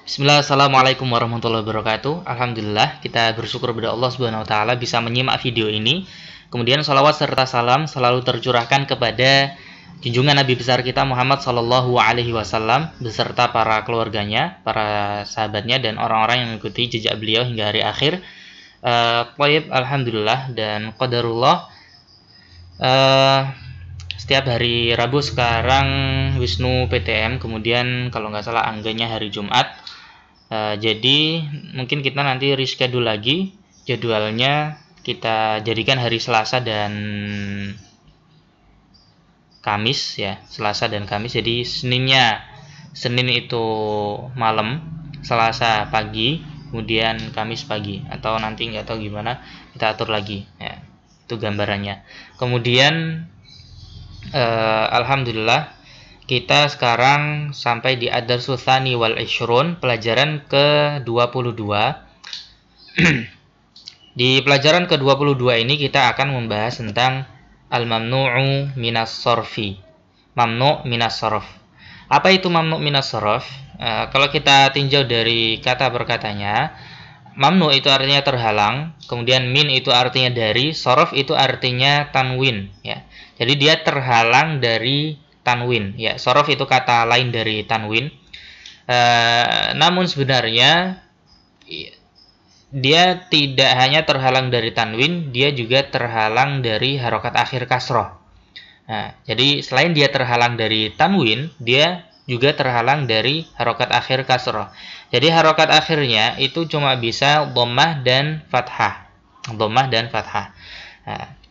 Bismillah, assalamualaikum warahmatullahi wabarakatuh. Alhamdulillah, kita bersyukur kepada Allah Subhanahu wa Ta'ala bisa menyimak video ini. Kemudian salawat serta salam selalu tercurahkan kepada junjungan Nabi besar kita Muhammad Sallallahu Alaihi Wasallam beserta para keluarganya, para sahabatnya, dan orang-orang yang mengikuti jejak beliau hingga hari akhir. Alhamdulillah dan qadarullah. Setiap hari Rabu sekarang Wisnu PTM, kemudian kalau nggak salah angganya hari Jumat. Jadi mungkin kita nanti reschedule lagi jadwalnya, kita jadikan hari Selasa dan Kamis ya, Selasa dan Kamis. Jadi Senin itu malam, Selasa pagi, kemudian Kamis pagi, atau nanti nggak tahu gimana, kita atur lagi ya. Itu gambarannya. Kemudian alhamdulillah kita sekarang sampai di Ad-Darsus Tsani wal Ishrun, pelajaran ke-22. Di pelajaran ke-22 ini kita akan membahas tentang al-mamnu'u minas sorfi. Mamnu' minas sorf. Apa itu mamnu' minas sorf? Kalau kita tinjau dari kata per katanya, mamnu itu artinya terhalang, kemudian min itu artinya dari, sorof itu artinya tanwin ya. Jadi dia terhalang dari tanwin ya. Sorof itu kata lain dari tanwin. Namun sebenarnya dia tidak hanya terhalang dari tanwin, dia juga terhalang dari harokat akhir kasroh. Nah, jadi selain dia terhalang dari tanwin, dia juga terhalang dari harokat akhir kasroh. Jadi harokat akhirnya itu cuma bisa dhammah dan fathah. Dhammah dan fathah. Nah,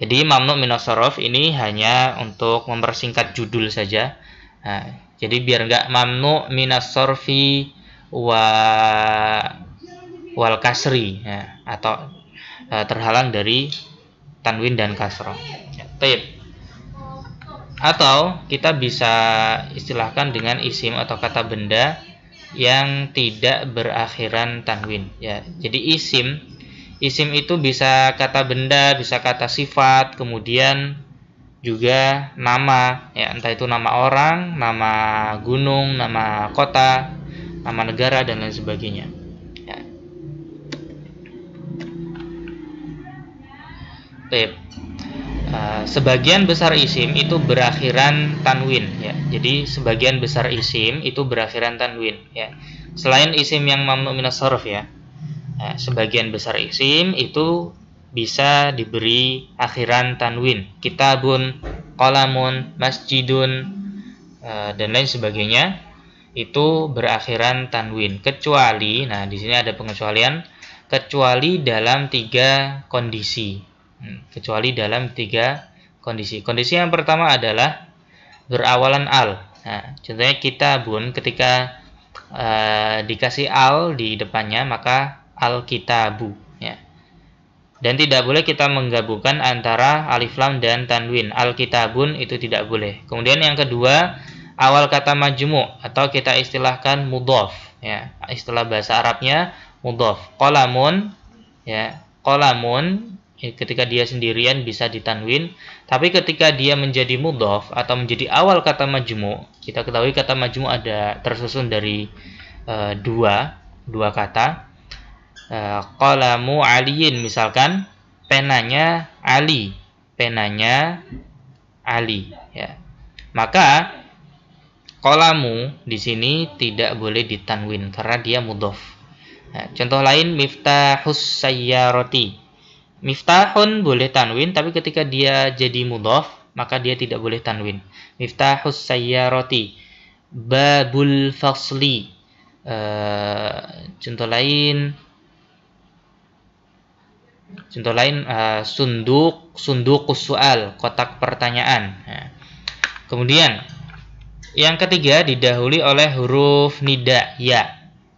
jadi mamnu' minas sorof ini hanya untuk mempersingkat judul saja. Nah, jadi biar nggak mamnu' minas sorfi wal kasri ya, atau terhalang dari tanwin dan kasroh. Ya, atau kita bisa istilahkan dengan isim atau kata benda yang tidak berakhiran tanwin ya. Jadi isim itu bisa kata benda, bisa kata sifat, kemudian juga nama ya, entah itu nama orang, nama gunung, nama kota, nama negara, dan lain sebagainya ya. Sebagian besar isim itu berakhiran tanwin ya. Jadi sebagian besar isim itu berakhiran tanwin ya. Selain isim yang mamnu' minas sharf ya. Sebagian besar isim itu bisa diberi akhiran tanwin. Kitabun, qalamun, masjidun, dan lain sebagainya itu berakhiran tanwin. Kecuali, nah di sini ada pengecualian, kecuali dalam 3 kondisi. Kecuali dalam 3 kondisi. Kondisi yang pertama adalah berawalan al. Nah, contohnya kitabun, ketika dikasih al di depannya maka al-kitabu ya. Dan tidak boleh kita menggabungkan antara alif lam dan tanwin. Al-kitabun itu tidak boleh. Kemudian yang kedua, awal kata majmu' atau kita istilahkan mudhaf ya. Istilah bahasa Arabnya mudhaf. Qalamun ya. Qalamun ketika dia sendirian bisa ditanwin, tapi ketika dia menjadi mudhaf atau menjadi awal kata majmu', kita ketahui kata majmu' ada tersusun dari dua kata. Qalamu aliyin, misalkan penanya Ali, penanya Ali ya. Maka qalamu di sini tidak boleh ditanwin karena dia mudhaf. Nah, contoh lain miftahus sayyarati. Miftahun boleh tanwin, tapi ketika dia jadi mudhaf maka dia tidak boleh tanwin. Miftahus sayyarati. Babul fasli. Contoh lain sundukus soal, kotak pertanyaan. Nah, kemudian yang ketiga didahului oleh huruf nida ya.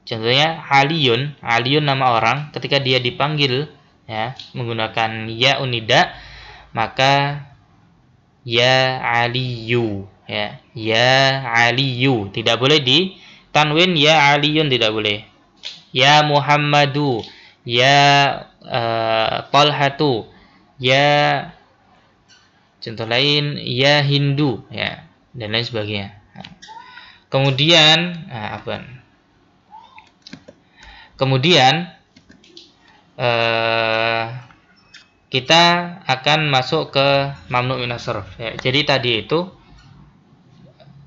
Contohnya aliyun nama orang, ketika dia dipanggil ya menggunakan ya unida maka ya aliyu ya. Ya aliyu tidak boleh ditanwin, ya aliyun tidak boleh. Ya Muhammadu, ya Talhatu, ya contoh lain ya Hindu ya, dan lain sebagainya. Kemudian Kemudian kita akan masuk ke mamnu minas sarf ya. Jadi tadi itu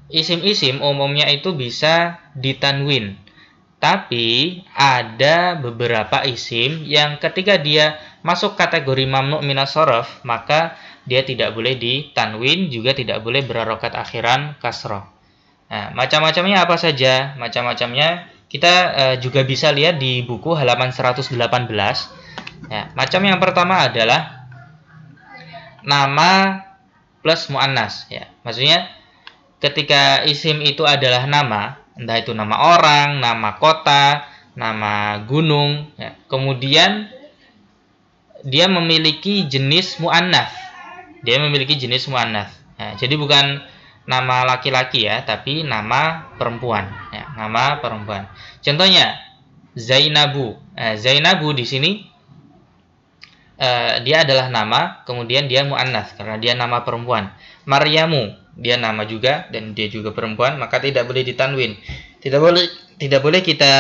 isim-isim umumnya itu bisa ditanwin, tapi ada beberapa isim yang ketika dia masuk kategori mamnu minas sarf maka dia tidak boleh ditanwin, juga tidak boleh berharokat akhiran kasroh. Nah, macam-macamnya apa saja? Macam-macamnya kita juga bisa lihat di buku halaman 118. Ya, macam yang pertama adalah nama plus muannas. Ya, maksudnya ketika isim itu adalah nama, entah itu nama orang, nama kota, nama gunung, ya, kemudian dia memiliki jenis muannas. Dia memiliki jenis muannas. Ya, jadi bukan nama laki-laki ya, tapi nama perempuan. Ya, nama perempuan. Contohnya Zainabu. Zainabu di sini dia adalah nama, kemudian dia muannas karena dia nama perempuan. Maryamu, dia nama juga dan dia juga perempuan, maka tidak boleh ditanwin. Tidak boleh kita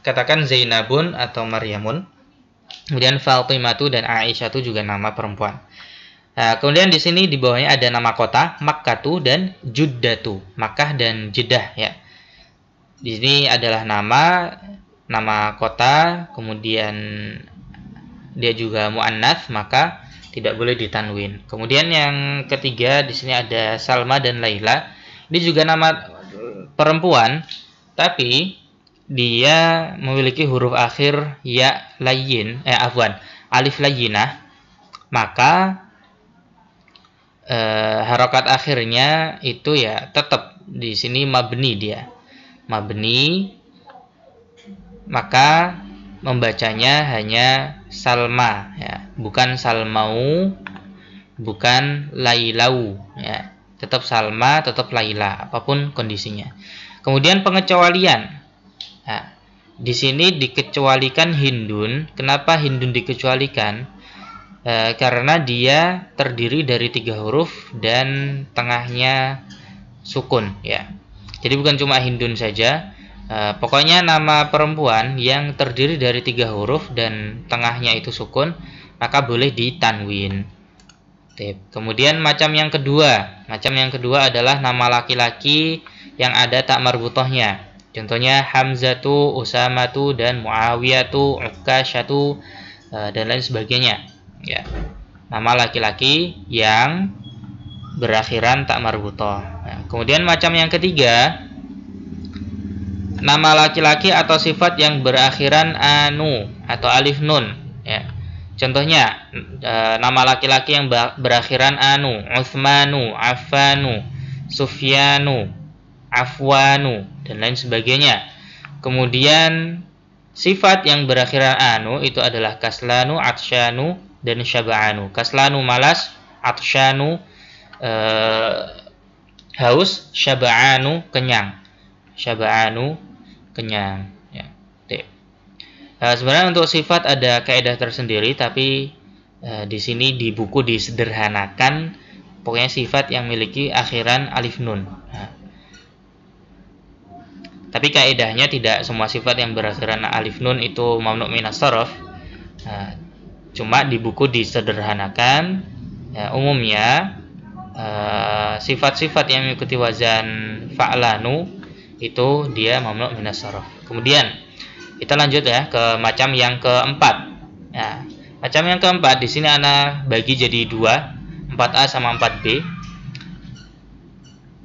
katakan Zainabun atau Maryamun. Kemudian Fatimatu dan Aisyatu juga nama perempuan. Nah, kemudian di sini di bawahnya ada nama kota, Makkatu dan Juddatu, Makkah dan Jeddah ya. Di sini adalah nama kota, kemudian dia juga muannats, maka tidak boleh ditanwin. Kemudian yang ketiga di sini ada Salma dan Laila. Ini juga nama perempuan, tapi dia memiliki huruf akhir ya layyin, alif layyinah. Maka harokat akhirnya itu ya tetap di sini mabni, dia mabni, maka membacanya hanya Salma ya, bukan Salmau, bukan Lailau ya, tetap Salma, tetap Laila apapun kondisinya. Kemudian pengecualian. Nah, di sini dikecualikan Hindun. Kenapa Hindun dikecualikan? Karena dia terdiri dari 3 huruf dan tengahnya sukun ya. Jadi bukan cuma Hindun saja, pokoknya nama perempuan yang terdiri dari 3 huruf dan tengahnya itu sukun maka boleh ditanwin. Kemudian macam yang kedua adalah nama laki-laki yang ada tak marbutohnya. Contohnya Hamzatu, Usamatu dan Muawiyatu, Uqasyatu dan lain sebagainya. Ya, nama laki-laki yang berakhiran tak marbutoh. Nah, kemudian macam yang ketiga, nama laki-laki atau sifat yang berakhiran anu atau alif nun. Ya, contohnya nama laki-laki yang berakhiran anu, Utsmanu, Affanu, Sufyanu, Afwanu dan lain sebagainya. Kemudian sifat yang berakhiran anu itu adalah Kaslanu, Atsyanu dan Syaba'anu. Kaslanu malas, Atsyanu haus, Syaba'anu kenyang. Syaba'anu kenyang ya. Sebenarnya untuk sifat ada kaidah tersendiri, tapi di sini di buku disederhanakan pokoknya sifat yang memiliki akhiran alif nun. Tapi kaidahnya tidak semua sifat yang berakhiran alif nun itu mamnu minas sarf. Cuma di buku disederhanakan ya, umumnya sifat-sifat yang mengikuti wazan fa'lanu itu dia mamnu minas sarf. Kemudian kita lanjut ya ke macam yang keempat. Ya, macam yang keempat di sini ana bagi jadi 2, 4A sama 4B.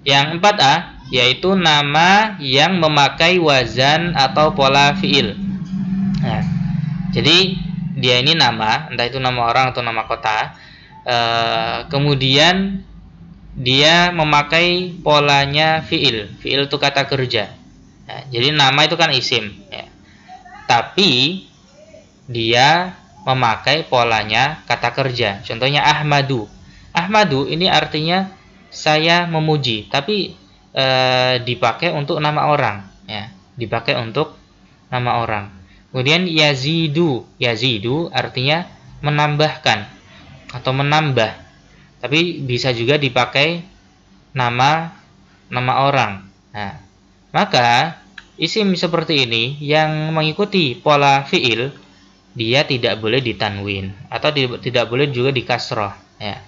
Yang 4A yaitu nama yang memakai wazan atau pola fiil. Nah, jadi dia ini nama, entah itu nama orang atau nama kota, kemudian dia memakai polanya fiil. Fiil itu kata kerja. Nah, jadi nama itu kan isim ya. Tapi dia memakai polanya kata kerja. Contohnya Ahmadu. Ahmadu ini artinya saya memuji, tapi dipakai untuk nama orang ya, dipakai untuk nama orang. Kemudian Yazidu. Yazidu artinya menambahkan atau menambah, tapi bisa juga dipakai nama orang. Nah, maka isim seperti ini yang mengikuti pola fiil, dia tidak boleh ditanwin atau tidak boleh juga dikasroh. Ya.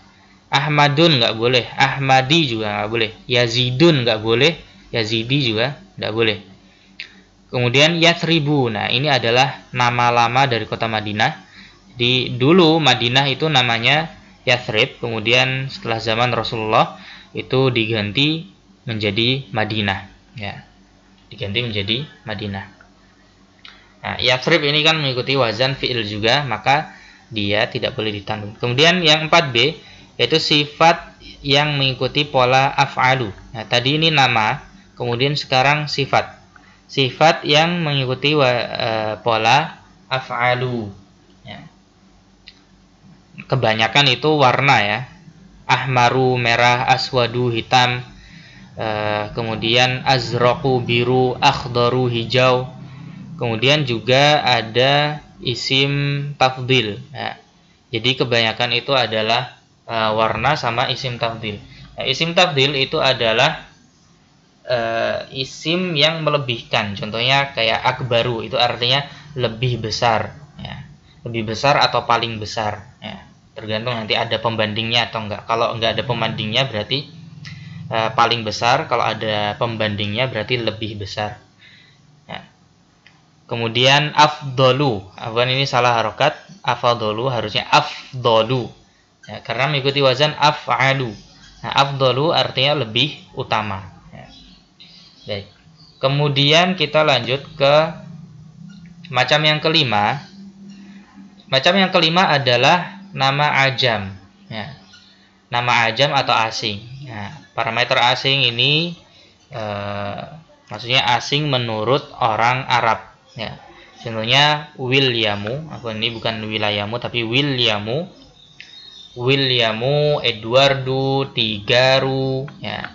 Ahmadun nggak boleh, Ahmadi juga nggak boleh, Yazidun nggak boleh, Yazidi juga nggak boleh. Kemudian Yathribu, nah ini adalah nama lama dari kota Madinah. Dulu Madinah itu namanya Yathrib, kemudian setelah zaman Rasulullah itu diganti menjadi Madinah. Ya, diganti menjadi Madinah. Nah, Yathrib ini kan mengikuti wazan fi'il juga, maka dia tidak boleh ditanwin. Kemudian yang 4B yaitu sifat yang mengikuti pola af'alu. Nah, tadi ini nama, kemudian sekarang sifat. Sifat yang mengikuti pola af'alu. Ya. Kebanyakan itu warna ya. Ahmaru merah, aswadu hitam, kemudian azraqu biru, akhdaru hijau. Kemudian juga ada isim tafdil. Ya. Jadi kebanyakan itu adalah warna sama isim tafdil. Nah, isim tafdil itu adalah isim yang melebihkan. Contohnya kayak akbaru, itu artinya lebih besar. Ya. Lebih besar atau paling besar. Ya. Tergantung nanti ada pembandingnya atau enggak. Kalau enggak ada pembandingnya berarti paling besar. Kalau ada pembandingnya berarti lebih besar. Ya. Kemudian afdolu, ini salah harokat. Afdolu harusnya afdolu. Ya, karena mengikuti wazan af'alu. Nah, afdolu artinya lebih utama. Ya. Baik. Kemudian kita lanjut ke macam yang kelima. Macam yang kelima adalah nama ajam. Ya. Nama ajam atau asing. Nah, parameter asing ini maksudnya asing menurut orang Arab. Ya. Contohnya Williamu, ini bukan wilayamu tapi Williamu, Eduardo, Tigaru, ya.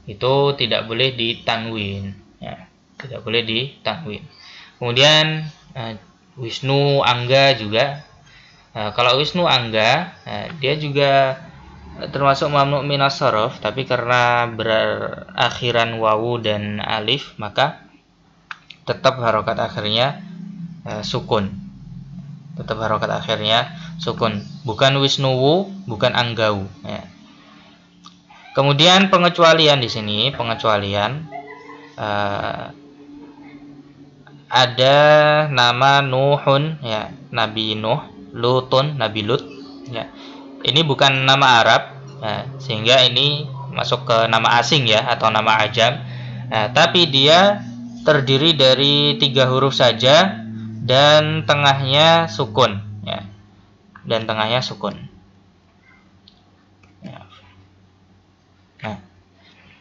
Itu tidak boleh ditanwin, ya. Tidak boleh ditanwin. Kemudian Wisnu, Angga juga. Kalau Wisnu, Angga, dia juga termasuk mamnu minas shorof, tapi karena berakhiran wawu dan alif, maka tetap harokat akhirnya sukun. Tetap harokat akhirnya sukun. Bukan Wisnuwu, bukan Anggau. Ya. Kemudian pengecualian di sini, ada nama Nuhun, ya, Nabi Nuh, Lutun, Nabi Lut. Ya. Ini bukan nama Arab, ya, sehingga ini masuk ke nama asing ya atau nama ajam. Nah, tapi dia terdiri dari 3 huruf saja dan tengahnya sukun, ya. Dan tengahnya sukun. Ya. Nah,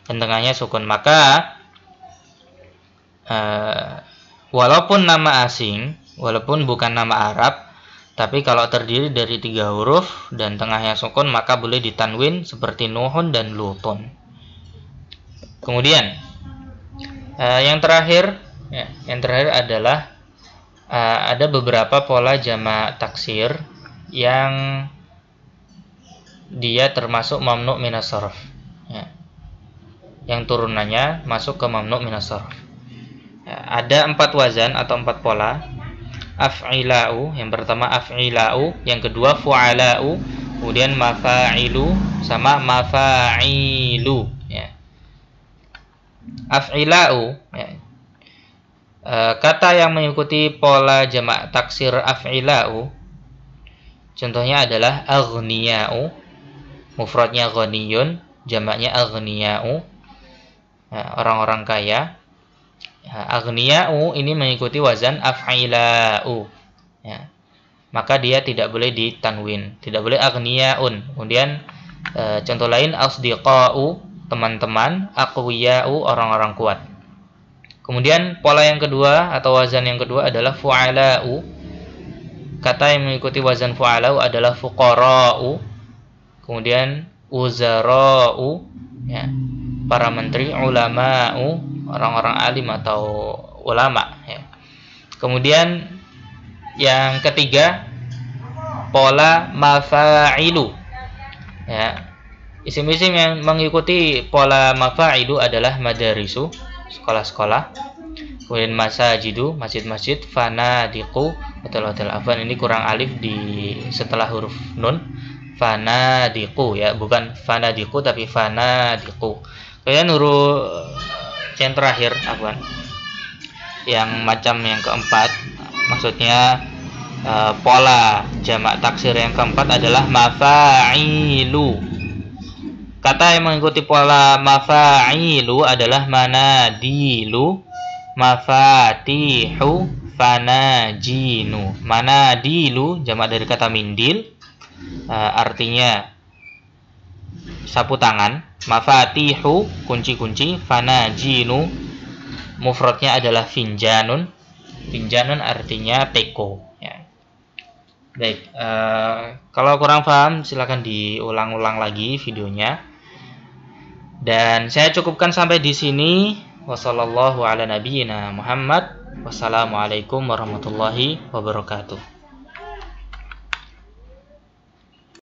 dan tengahnya sukun. Maka walaupun nama asing, walaupun bukan nama Arab, tapi kalau terdiri dari 3 huruf dan tengahnya sukun, maka boleh ditanwin seperti Nuhun dan Lutun. Kemudian yang terakhir adalah ada beberapa pola jamak taksir yang dia termasuk mamnu minas shorof, ya. Yang turunannya masuk ke mamnu minas shorof. Ya, ada 4 wazan atau 4 pola. Af'ila'u, yang pertama af'ila'u, yang kedua fu'ala'u, kemudian mafa'ilu sama mafa'ilu, ya. Af'ila'u, ya. Kata yang mengikuti pola jamak taksir af'ila'u contohnya adalah aghniya'u, mufradnya ghaniyun, jamaknya aghniya'u, ya, orang-orang kaya. Aghniya'u ini mengikuti wazan af'ila'u, ya. Maka dia tidak boleh ditanwin, tidak boleh aghniya'un. Kemudian contoh lain asdiqa'u, teman-teman, aqwiya'u, orang-orang kuat. Kemudian pola yang kedua atau wazan yang kedua adalah fu'ala'u. Kata yang mengikuti wazan fu'ala'u adalah fuqara'u. Kemudian uzara'u, ya, para menteri, ulama'u, orang-orang alim atau ulama, ya. Kemudian yang ketiga pola mafa'ilu, ya. Isim-isim yang mengikuti pola mafa'ilu adalah madarisu, sekolah-sekolah. Kemudian masajidu, masjid-masjid. Fanadiqu, hotel-hotel. Afwan, ini kurang alif di setelah huruf nun. Fanadiqu ya, bukan fanadiqu tapi fanadiqu. Kemudian huruf yang terakhir, afwan, yang macam yang keempat, maksudnya pola jamak taksir yang keempat adalah mafa'ilu. Kata yang mengikuti pola mafa'ilu adalah manadilu, mafatihu, fanajinu. Manadilu jamak dari kata mindil, artinya sapu tangan. Mafatihu, kunci-kunci. Fanajinu, mufradnya adalah finjanun. Finjanun artinya teko ya. Baik, kalau kurang paham silakan diulang-ulang lagi videonya. Dan saya cukupkan sampai di sini. Wassallallahu ala nabiyyina Muhammad. Wassalamualaikum warahmatullahi wabarakatuh.